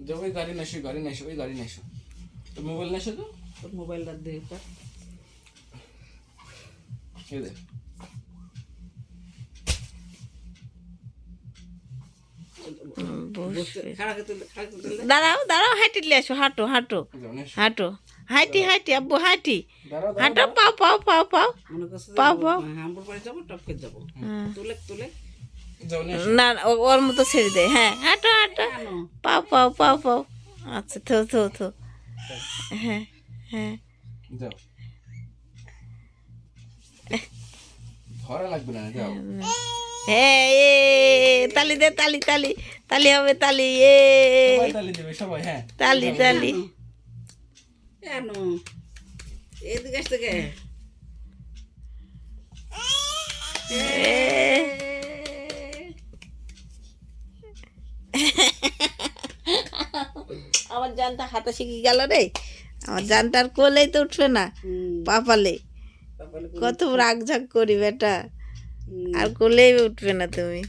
যাও ওই গাড়ি নেছো ওই গাড়ি নেছো তোর মোবাইল নেছো তো তোর মোবাইলটা দে এটা এই দে দাঁড়াও দাঁড়াও হাঁটিলে আসো হাঁটো হাঁটো যাও নেছো হাঁটো হাঁটি হাঁটি আব্বু হাঁটি দাঁড়াও হাঁটো পাও পাও পাও পাও মনে করছে পাও পাও হামপুর বাড়ি যাবো টপকে যাবো তুলে যাও নেছো না ওর মতো ছেড়ে দে হ্যাঁ হাঁটো হাঁটো কেন পাও পাও পাও পাও আচ্ছা থো থো থো হ্যাঁ হ্যাঁ যাও ধরা লাগবে না যাও হ্যাঁ এ তালি দে তালি তালি তালি হবে তালি এ সবাই তালি দেবে সবাই হ্যাঁ তালি তালি কেন এদিকে আসতে কে আমার জানটা হাতে শিখে গেল রে আমার জানটার কোলেই তো উঠবে না পাপালে কত রাগ ঝাগ করি বেটা আর কোলেই উঠবে না তুমি